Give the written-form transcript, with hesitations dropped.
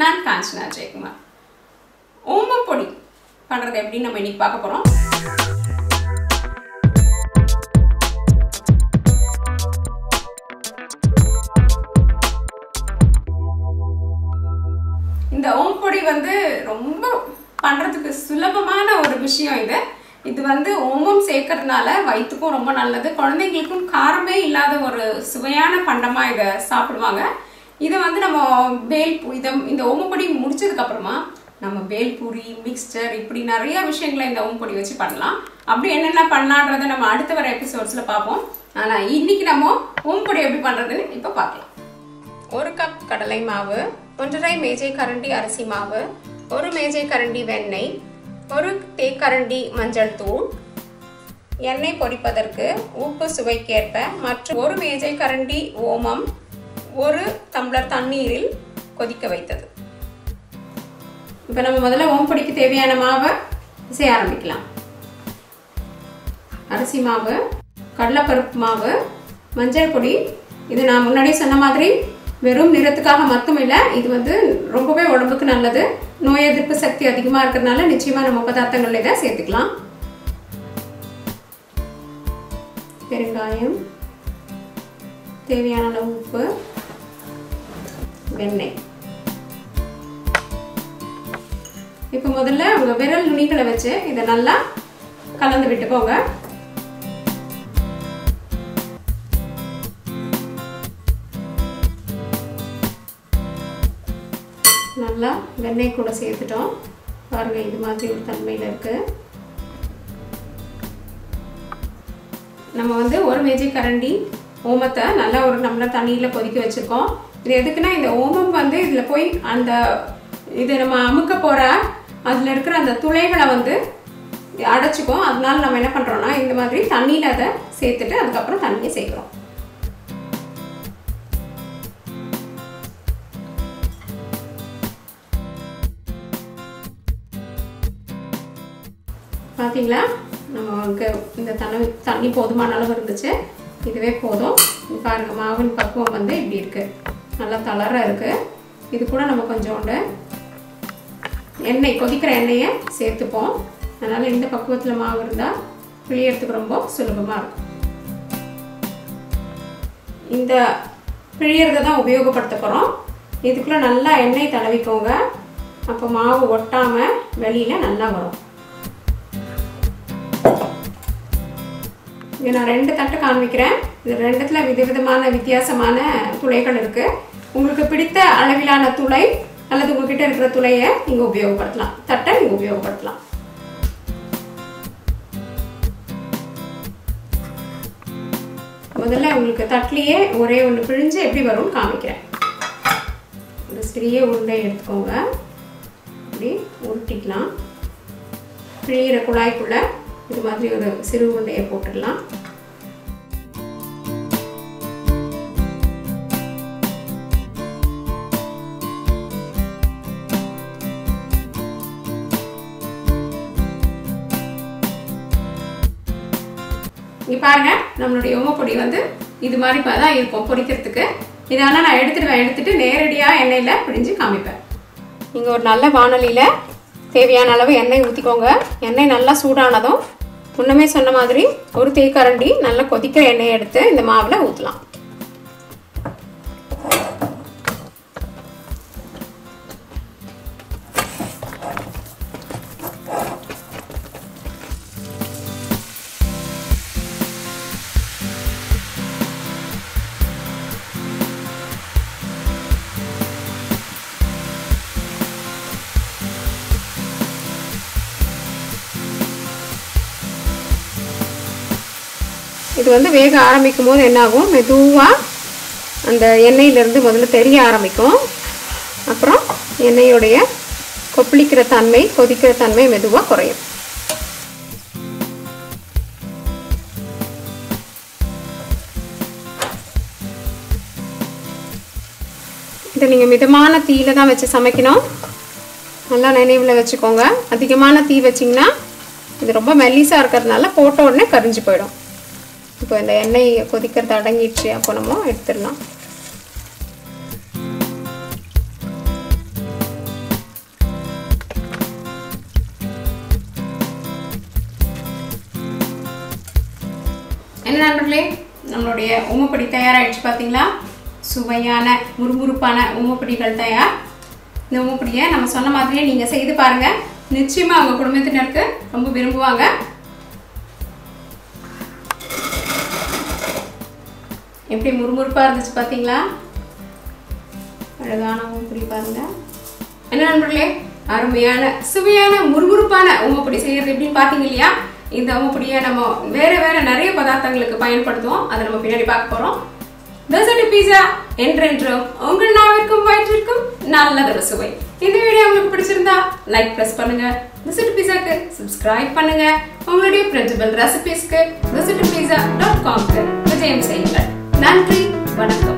நான் காஞ்சனா ஜெயக்குமார். ஓமப்பொடி பண்ணுறது எப்படின்னு நம்ம இன்னைக்கு பார்க்க போகிறோம். இந்த ஓமப்பொடி ரொம்ப பண்ணுறதுக்கு சுலபமான ஒரு விஷயம். இது ஓமம் சேர்க்கறதுனால வயிற்றுக்கும் ரொம்ப நல்லது. குழந்தைங்களுக்கும் காரமே இல்லாத ஒரு சுவையான பண்டமாக இதை சாப்பிடுவாங்க. இதை நம்ம இந்த ஓமப்பொடி முடிச்சதுக்கப்புறமா நம்ம பேல்பூரி, மிக்ஸ்சர், இப்படி நிறைய விஷயங்களை இந்த ஓமப்பொடி வச்சு பண்ணலாம். அப்படி என்னென்ன பண்ணலான்றதை நம்ம அடுத்த வர எபிசோட்ஸில் பார்ப்போம். ஆனால் இன்னைக்கு நம்ம ஓமப்பொடி எப்படி பண்ணுறதுன்னு இப்போ பார்க்கலாம். 1 கப் கடலை மாவு, 1½ மேஜை கரண்டி அரிசி மாவு, 1 மேஜை கரண்டி வெண்ணெய், 1 தேக்கரண்டி மஞ்சள் தூள், எண்ணெய் பொரிப்பதற்கு உப்பு சுவைக்கேற்ப மற்றும் 1 மேஜை கரண்டி ஓமம், 1 டம்ளர் தண்ணீரில் கொதிக்க வைத்தது. இப்போ நம்ம முதல்ல ஓமப்பொடிக்கு தேவையான மாவை செய்ய ஆரம்பிக்கலாம். அரிசி மாவு, கடலைப்பருப்பு மாவு, மஞ்சள் பொடி. இது நான் முன்னாடியே சொன்ன மாதிரி வெறும் நிறத்துக்காக மட்டும் இல்லை, இது ரொம்பவே உடம்புக்கு நல்லது. நோய் எதிர்ப்பு சக்தி அதிகமாக இருக்கிறதுனால நிச்சயமாக நம்ம பதார்த்தங்கள் இதை சேர்த்துக்கலாம். பெருங்காயம், தேவையான அளவு உப்பு, வெண்ணெய். இப்போ முதல்ல உங்கள் விரல் நுனிகளை வச்சு இதை நல்லா கலந்து விட்டுக்கோங்க. நல்லா வெண்ணெய் கூட சேர்த்துட்டோம். பாருங்க, இது மாதிரி ஒரு தன்மையில் இருக்கு. நம்ம 1 மேஜை கரண்டி ஓமத்தை நல்லா ஒரு டம்ளர் தண்ணியில் கொதிக்க வச்சுருக்கோம். இது எதுக்குன்னா, இந்த ஓமம் இதில் போய் இது நம்ம அமுக்க போகிற அதில் இருக்கிற அந்த துளைகளை அடைச்சிக்கும். அதனால நம்ம என்ன பண்ணுறோம்னா, இந்த மாதிரி தண்ணியில் அதை சேர்த்துட்டு அதுக்கப்புறம் தண்ணியை சேர்க்குறோம். பார்த்தீங்களா, நமக்கு இந்த தண்ணி போதுமான அளவு இருந்துச்சு. இதுவே போதும். பாருங்கள், மாவின் பக்குவம் இப்படி இருக்குது. நல்லா தளர இருக்குது. இது கூட நம்ம கொஞ்சோண்டு எண்ணெய், கொதிக்கிற எண்ணெயை சேர்த்துப்போம். அதனால் இந்த பக்குவத்தில் மாவு இருந்தால் பிழியறதுக்கு ரொம்ப சுலபமாக இருக்கும். இந்த பிழியறதை தான் உபயோகப்படுத்த போகிறோம். இதுக்குள்ளே நல்லா எண்ணெய் தடவிக்கோங்க. அப்போ மாவு ஒட்டாமல் வெளியில் நல்லா வரும். இது நான் 2 தட்டு காண்பிக்கிறேன். இது 2த்துல விதவிதமான வித்தியாசமான துளைகள் இருக்குது. உங்களுக்கு பிடித்த அளவிலான துளை அல்லது உங்ககிட்ட இருக்கிற துளையை நீங்கள் உபயோகப்படுத்தலாம். தட்டை நீங்கள் உபயோகப்படுத்தலாம். முதல்ல உங்களுக்கு தட்டிலேயே ஒரே ஒன்று பிழிஞ்சு எப்படி வரும்னு காமிக்கிறேன். ஒரு சிறிய உருண்டை எடுத்துக்கோங்க. இப்படி உருட்டிக்கலாம். பிழிகிற குழாய்க்குள்ள இது மாதிரி ஒரு சிறு உருண்டையை போட்டுடலாம். இங்கே பாருங்க, நம்மளுடைய ஓமப்பொடி இது மாதிரி தான் இருக்கும் பொரிக்கிறதுக்கு. இதெல்லாம் நான் எடுத்துட்டு நேரடியாக எண்ணெயில் பிழிஞ்சு காமிப்பேன். நீங்கள் ஒரு நல்ல வாணலியில் தேவையான அளவு எண்ணெய் ஊற்றிக்கோங்க. எண்ணெய் நல்லா சூடானதும் முன்னமே சொன்ன மாதிரி 1 தேக்கரண்டி நல்லா கொதிக்கிற எண்ணெயை எடுத்து இந்த மாவில் ஊற்றலாம். இது வேக ஆரம்பிக்கும் போது என்னாகும், மெதுவாக அந்த எண்ணெயிலேருந்து முதல்ல தெரிய ஆரம்பிக்கும். அப்புறம் எண்ணெயோடைய கொப்பளிக்கிற தன்மை, கொதிக்கிற தன்மை மெதுவாக குறையும். இதை நீங்கள் மிதமான தீயில தான் வச்சு சமைக்கணும். நல்லா நினைவில் வச்சுக்கோங்க. அதிகமான தீ வச்சிங்கன்னா இது ரொம்ப மெல்லிசாக இருக்கிறதுனால போட்ட உடனே கரிஞ்சு போயிடும். இப்போ இந்த எண்ணெய் கொதிக்கிறது அடங்கிடுச்சு. அப்போ நம்ம எடுத்துடலாம். நம்மளுடைய ஓமப்பொடி தயாராகிடுச்சு பார்த்தீங்களா? சுவையான முறுமுறுப்பான ஓமப்பொடிகள் தயார். இந்த ஓமப்பொடியை நம்ம சொன்ன மாதிரியே நீங்கள் செய்து பாருங்கள். நிச்சயமாக அவங்க குடும்பத்தினருக்கு ரொம்ப விரும்புவாங்க. எப்படி முறுமுறுப்பாக இருந்துச்சு பார்த்தீங்களா? அழகான ஓமப்பொடி பாருங்கள். என்ன நண்பர்களே, அருமையான சுவையான முறுமுறுப்பான ஓமப்பொடி செய்யறது எப்படின்னு பார்த்தீங்க இல்லையா? இந்த ஓமப்பொடியை நம்ம வேற நிறைய பதார்த்தங்களுக்கு பயன்படுத்துவோம். அதை நம்ம பின்னாடி பார்க்க போறோம். டெசர்ட் பீஸா என்றென்றும் உங்கள் நாவிற்கும் வயிற்றிற்கும் நல்லதொரு சுவை. இந்த வீடியோ உங்களுக்கு பிடிச்சிருந்தா லைக் பிரஸ் பண்ணுங்க. டெசர்ட் பீஸாக்கு சப்ஸ்கிரைப் பண்ணுங்க. உங்களுடைய பிரிண்டபிள் ரெசிபீஸ்க்கு desertpizza.com விஜயம் செய்யுங்கள். நன்றி, வணக்கம்.